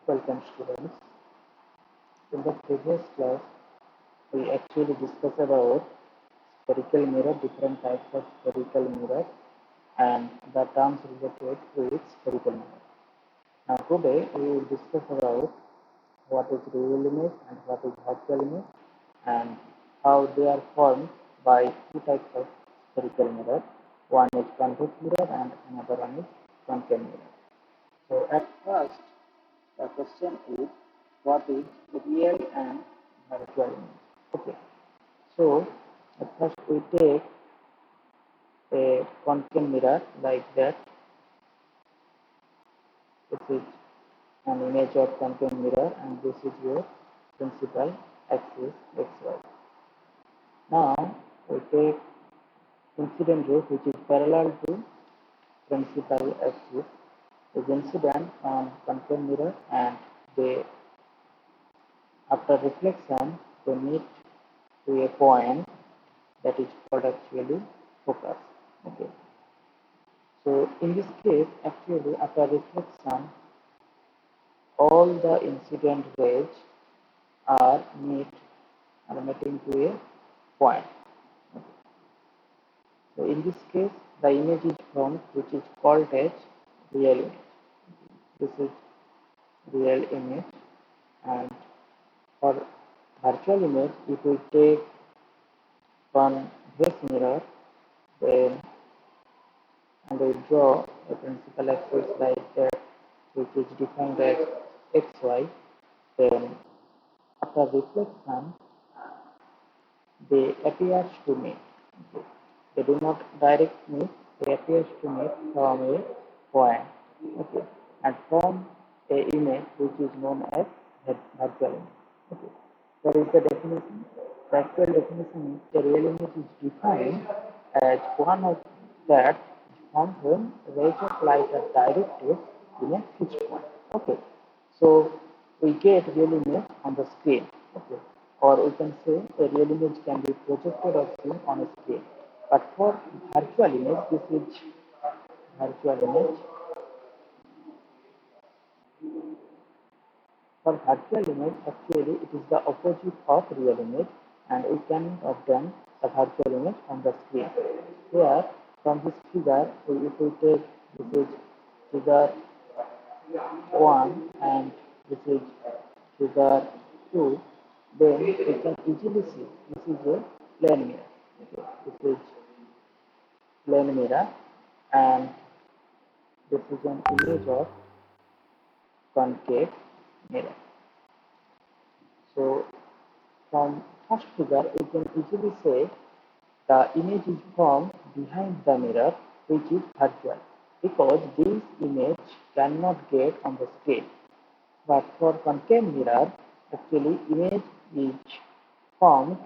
Welcome students. In the previous class, we actually discussed about spherical mirror, different types of spherical mirror and the terms related with spherical mirror. Now today we will discuss about what is real image and what is virtual image and how they are formed by two types of spherical mirror. One is convex mirror and another one is concave mirror. So at first, the question is what is real and virtual image? Okay, so at first we take a concave mirror like that. This is an image of concave mirror and this is your principal axis xy. Now we take incident ray which is parallel to principal axis is incident on concave mirror and they after reflection they meet to a point that is called actually focus. Okay. So in this case, actually after reflection, all the incident rays are meeting to a point. Okay. So in this case, the image is formed, which is called as real image. This is real image, and for virtual image, if we take one this mirror, then and we draw a principal axis like that, which is defined as xy. Then after reflection, they appear to meet. Okay. They do not direct meet; they appear to meet from a point. Okay, and form a image which is known as virtual image. Okay. What is the definition? The actual definition is a real image is defined as one of that is formed when rays of light are directed in a fixed point. Okay. So we get real image on the screen. Okay. Or we can say a real image can be projected or seen on a screen. But for virtual image, this is virtual image. For virtual image, actually it is the opposite of real image and we can obtain the virtual image on the screen. Here, from this figure, if we take this is figure 1 and this is figure 2, then we can easily see this is a plane mirror. Okay. This is plane mirror and this is an image of concave mirror. So from first figure, we can easily say the image is formed behind the mirror, which is virtual, because this image cannot get on the screen. But for concave mirror, actually image is formed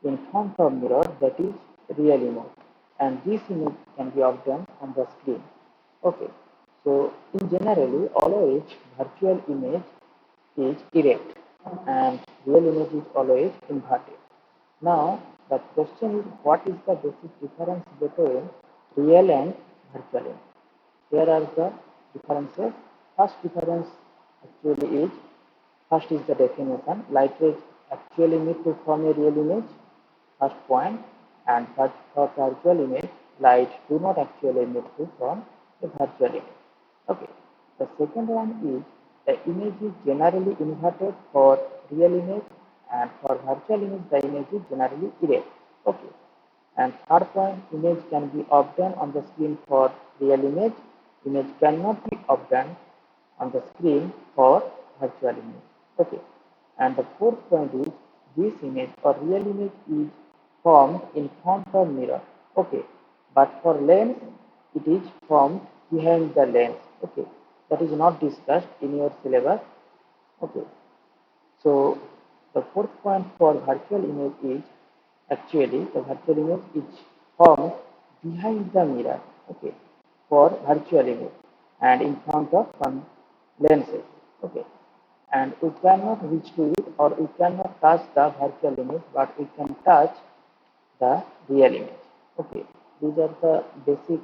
in front of mirror, that is real image, and this image can be obtained on the screen. Okay, so in generally always virtual image is erect and real image is always inverted. Now the question is what is the basic difference between real and virtual image? Here are the differences. First difference actually is first is the definition. Light rays actually meet to form a real image, first point, and for virtual image, light do not actually meet to form a virtual image. Okay. The second one is the image is generally inverted for real image, and for virtual image, the image is generally erect. Okay. And third point, image can be obtained on the screen for real image. Image cannot be obtained on the screen for virtual image. Okay. And the fourth point is this image or real image is formed in front of mirror. Okay. But for lens, it is formed behind the lens. Okay. That is not discussed in your syllabus. Okay. So the fourth point for virtual image is actually the virtual image is formed behind the mirror. Okay. For virtual image and in front of some lenses. Okay. And we cannot reach to it or we cannot touch the virtual image, but we can touch the real image. Okay. These are the basic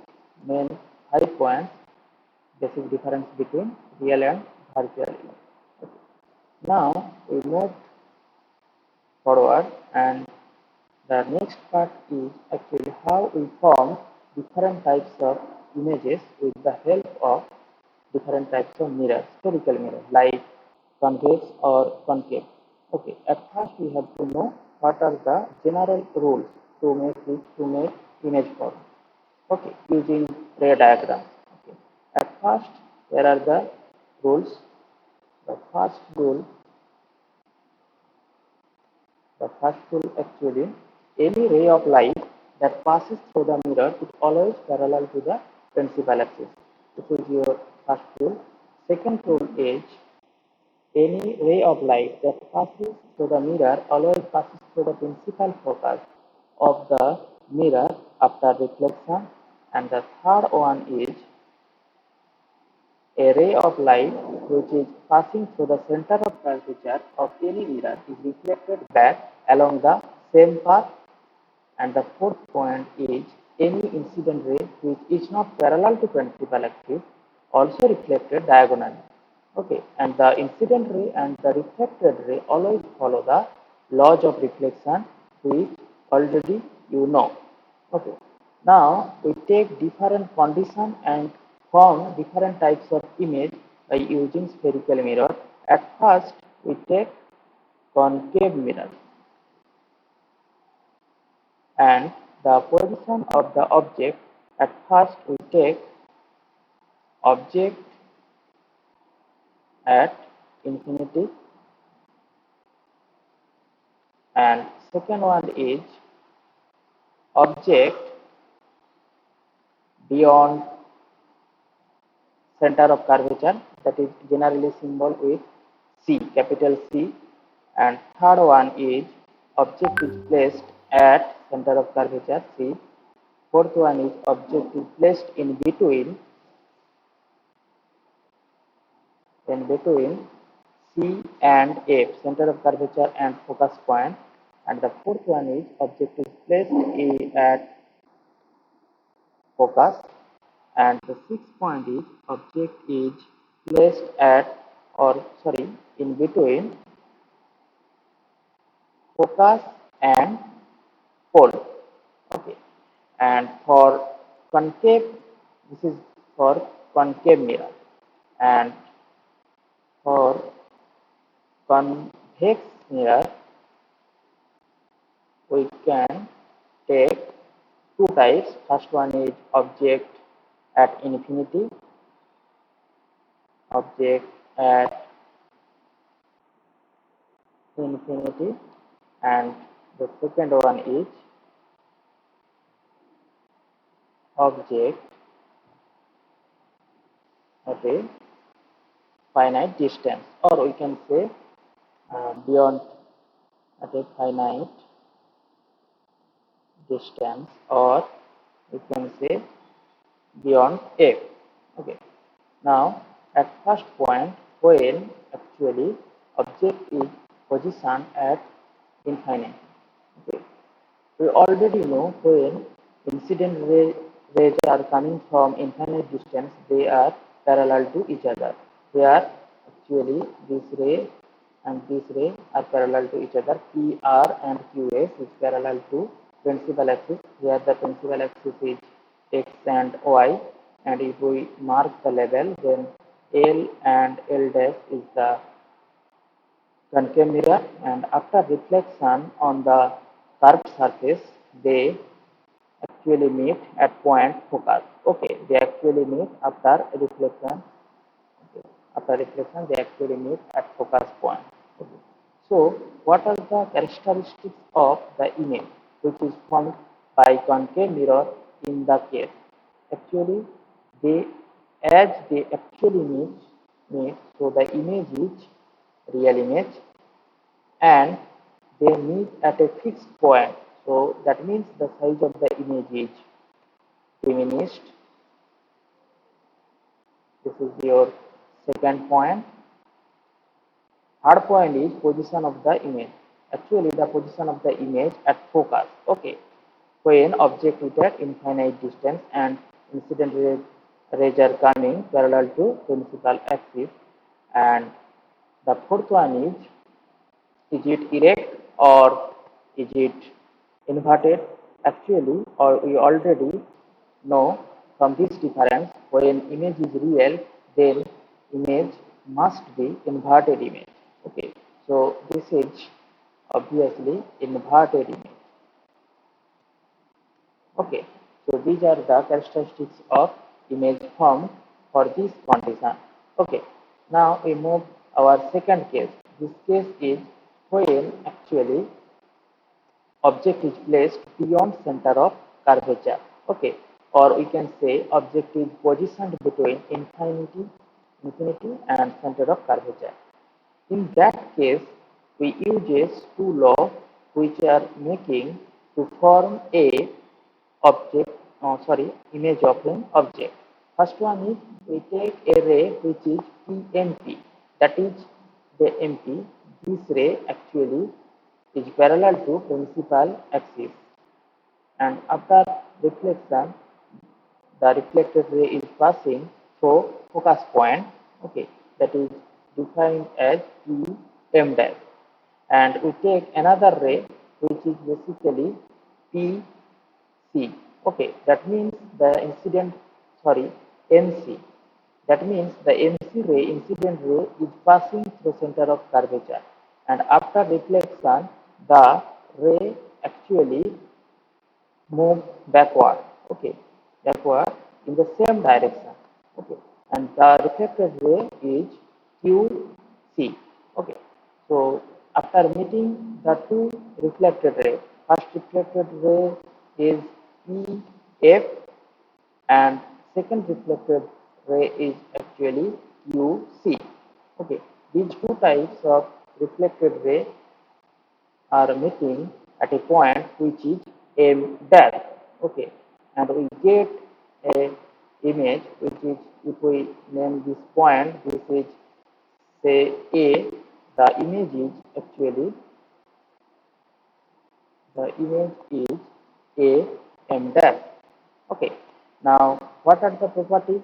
main 5 points, basic difference between real and virtual image. Now we move forward, and the next part is actually how we form different types of images with the help of different types of mirrors, spherical mirror like convex or concave. Okay, at first we have to know what are the general rules to make image form. Okay, using ray diagram. Okay. At first, there are the rules. The first rule, the first rule actually, any ray of light that passes through the mirror is always parallel to the principal axis. This is your first rule. Second rule is any ray of light that passes through the mirror always passes through the principal focus of the mirror after reflection. And the third one is a ray of light which is passing through the center of curvature of any mirror is reflected back along the same path. And the fourth point is any incident ray which is not parallel to principal axis also reflected diagonally. Okay, and the incident ray and the reflected ray always follow the laws of reflection which already you know. Okay, now we take different conditions and form different types of image by using spherical mirror. At first, we take concave mirror, and the position of the object. At first, we take object at infinity, and second one is object beyond center of curvature, that is generally symbol with C, capital C. And third one is object is placed at center of curvature C. Fourth one is object is placed in between C and F, center of curvature and focus point. And the fourth one is object is placed at focus. And the sixth point is object is placed at, or sorry, in between focus and pole. Okay, and for concave, this is for concave mirror, and for convex mirror we can take two types. First one is object at infinity, object at infinity, and the second one is object at a finite distance, or we can say beyond at a finite distance, or we can say beyond F. Okay. Now, at first point, when actually object is positioned at infinite. Okay. We already know when rays are coming from infinite distance, they are parallel to each other. They are actually this ray and this ray are parallel to each other. PR and QS is parallel to principal axis. Here the principal axis is X and Y, and if we mark the level, then L and L dash is the concave mirror, and after reflection on the curved surface, they actually meet at point focus. Okay, they actually meet after reflection. Okay. After reflection, they actually meet at focus point. Okay. So, what are the characteristics of the image which is formed by concave mirror in the case? Actually, they as they actually meet, so the image is real image, and they meet at a fixed point. So that means the size of the image is diminished. This is your second point. Third point is position of the image. Actually, the position of the image at focus. Okay, when object is at infinite distance and incident rays are coming parallel to principal axis, and The fourth one is it erect or is it inverted? Actually, or we already know from this difference, when image is real, then image must be inverted image. Okay, so this is obviously inverted image. Okay, so these are the characteristics of image formed for this condition. Okay, now we move our second case. This case is when actually object is placed beyond center of curvature. Okay, or we can say object is positioned between infinity and center of curvature. In that case, we use two laws which are making to form a object, image of an object. First one is we take a ray which is PMP, that is the MP. This ray actually is parallel to principal axis, and after reflection, the reflected ray is passing through focus point, okay, that is defined as em dash, and we take another ray which is basically PC, okay, that means the incident, sorry, NC, that means the MC ray, incident ray, is passing through center of curvature, and after reflection the ray actually move backward, okay, backward in the same direction, okay, and the reflected ray is QC, okay. So after meeting the two reflected ray, first reflected ray is EF and second reflected ray is actually UC, okay. These two types of reflected ray are meeting at a point which is M dash, okay, and we get a image which is, if we name this point, this is say A, the image is actually, the image is A M dash, okay. Now what are the properties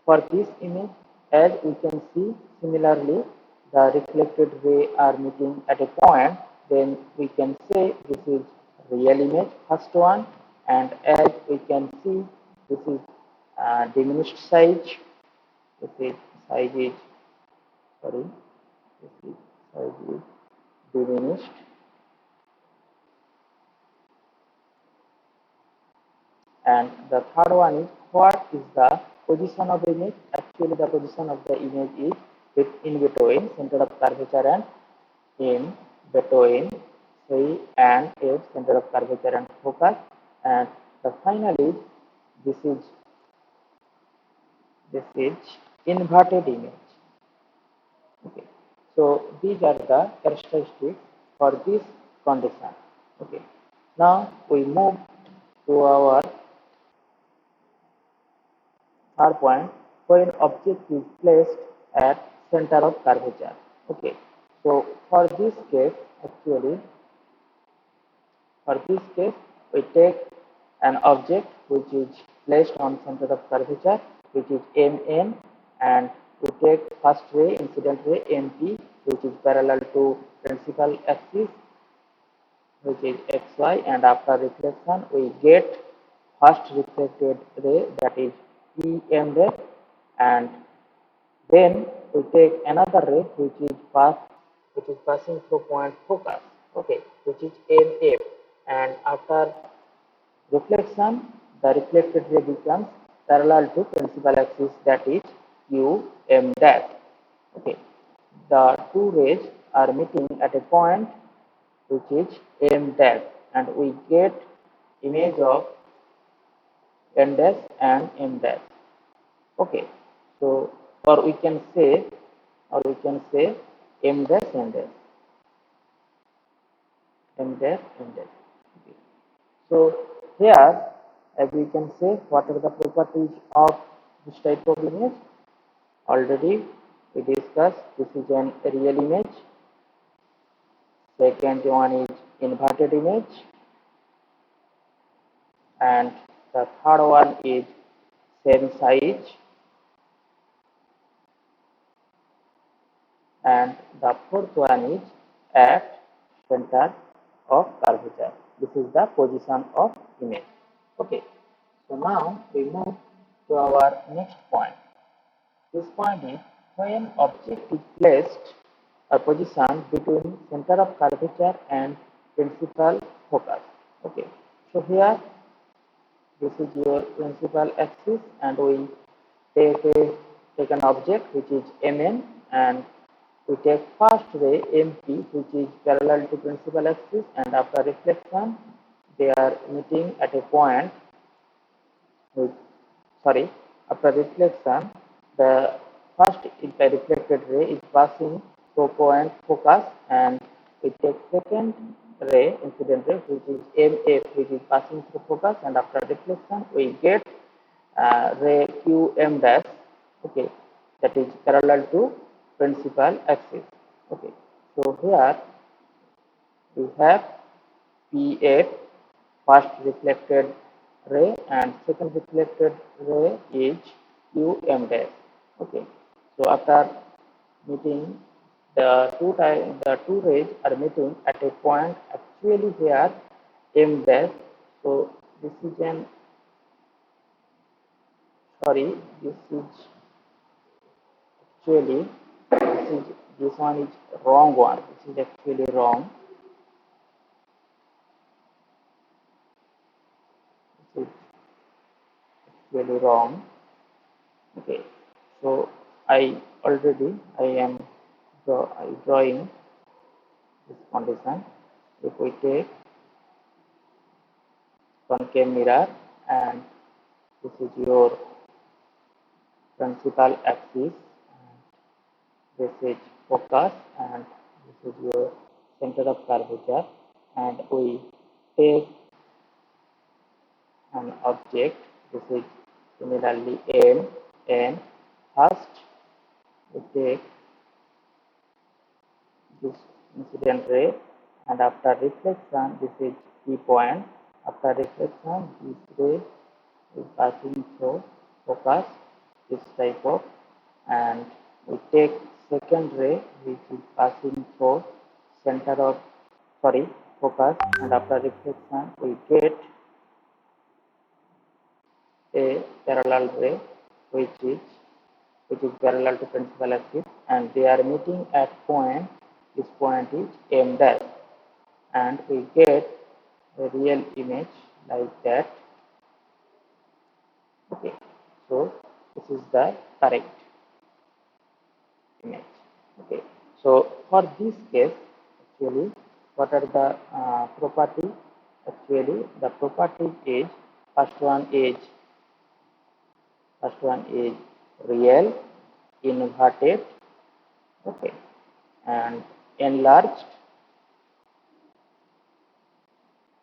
for this image? As we can see, similarly the reflected ray are meeting at a point, then we can say this is real image, first one, and as we can see, this is diminished size, this is size is, sorry, this is size is diminished, and the third one is what is the position of the image? Actually, the position of the image is in between center of curvature and in between C and F, center of curvature and focus. And the final is this is this is inverted image. Okay. So these are the characteristics for this condition. Okay. Now we move to our third point, when object is placed at center of curvature. Okay, so for this case, actually, for this case, we take an object which is placed on center of curvature, which is MN, and we take first ray, incident ray, MP, which is parallel to principal axis, which is XY, and after reflection, we get first reflected ray, that is EM ray, and then we take another ray which is passing through point focus, okay, which is MF, and after reflection, the reflected ray becomes parallel to principal axis, that is UM dash. Okay, the two rays are meeting at a point which is M dash, and we get image of N dash and M dash. Okay, so or we can say M dash N dash, M dash N dash. Okay. So here, as we can say, what are the properties of this type of image? Already we discussed. This is an real image. Second one is inverted image, and the third one is same size, and the fourth one is at center of curvature. This is the position of image. Okay, so now we move to our next point. This point is when object is placed or positioned between center of curvature and principal focus. Okay, so here this is your principal axis, and we take an object which is MN, and we take first ray MP, which is parallel to principal axis, and after reflection they are meeting at a point with, sorry, after reflection the first the reflected ray is passing through point focus, and we take second ray incident ray which is MF, which is passing through focus, and after reflection we get ray QM dash, okay, that is parallel to principal axis. Okay, so here we have P8 first reflected ray, and second reflected ray is QM dash. Okay, so after meeting the two rays are meeting at a point actually here M dash. So this is an, sorry, this is actually, this one is wrong one. This is actually wrong. This is actually wrong. Okay, so I am drawing this condition. If we take concave mirror, and this is your principal axis, and this is focus, and this is your center of curvature, and we take an object. This is similarly M, and first we take this incident ray, and after reflection this is key point. After reflection this ray is passing through focus, this type of, and we take second ray which is passing through center of, sorry, focus, and after reflection we get a parallel ray which is parallel to principal axis, and they are meeting at point, this point is M dash, and we get a real image like that. Okay, so this is the correct image. Okay, so for this case actually what are the property? Actually the property is, first one is real, inverted, okay, and enlarged,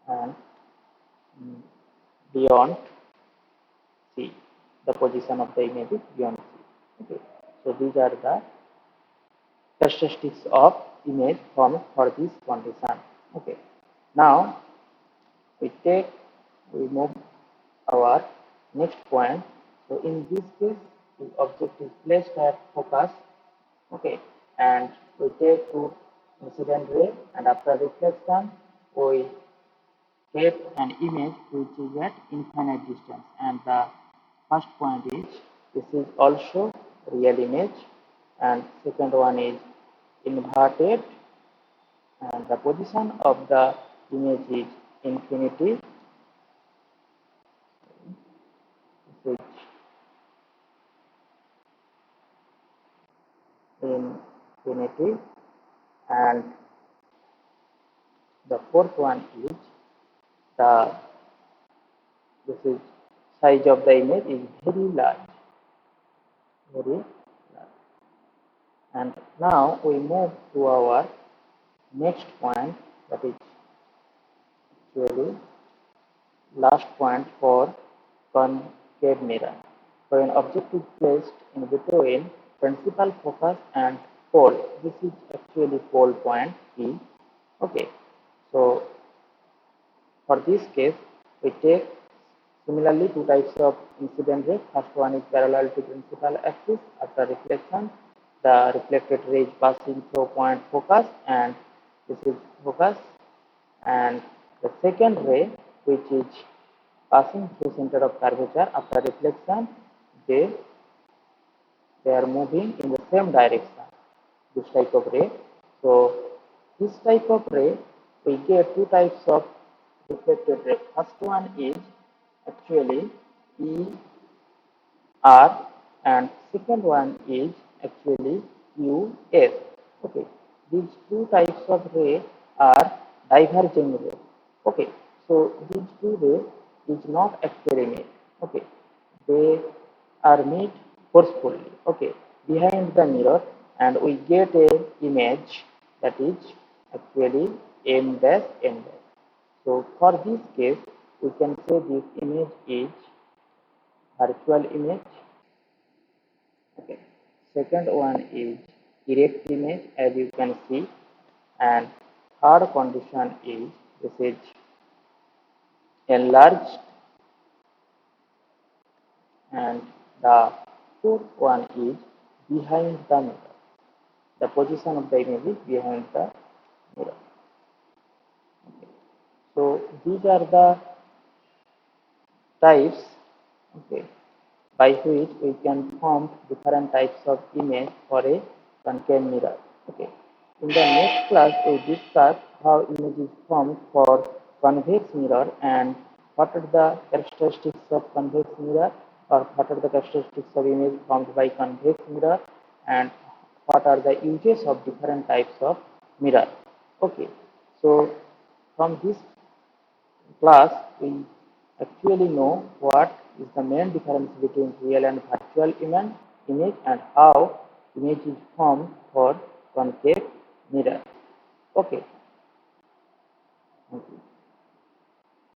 and beyond C. The position of the image is beyond C. Okay, so these are the characteristics of image formed for this condition. Okay, now we move our next point. So in this case the object is placed at focus, okay, and we take two incident ray, and after reflection we get an image which is at infinite distance, and the first point is, this is also real image, and second one is inverted, and the position of the image is infinity, which infinity, and the fourth one is the, this is size of the image is very large, very large. And now we move to our next point, that is actually last point for concave mirror. So an object is placed in between principal focus and pole. This is actually pole point P. Okay, so for this case we take similarly two types of incident ray. First one is parallel to principal axis. After reflection the reflected ray is passing through point focus, and this is focus, and the second ray which is passing through center of curvature after reflection, they they are moving in the same direction, this type of ray. So this type of ray, we get two types of reflected ray. First one is actually ER, and second one is actually US. Okay, these two types of ray are diverging ray. Okay, so these two rays is not actually made. Okay, they are made forcefully. Okay, behind the mirror, and we get a image that is actually M dash N dash. So for this case, we can say this image is virtual image. Okay. Second one is erect image, as you can see, and third condition is this is enlarged, and the fourth one is behind the mirror. The position of the image is behind the mirror. Okay. So these are the types, okay, by which we can form different types of image for a concave mirror. Okay. In the next class, we discuss how image is formed for convex mirror, and what are the characteristics of convex mirror, or what are the characteristics of image formed by convex mirror, and what are the uses of different types of mirror. Okay. So from this class, we actually know what is the main difference between real and virtual image, and how image is formed for concave mirror. Okay. Thank you.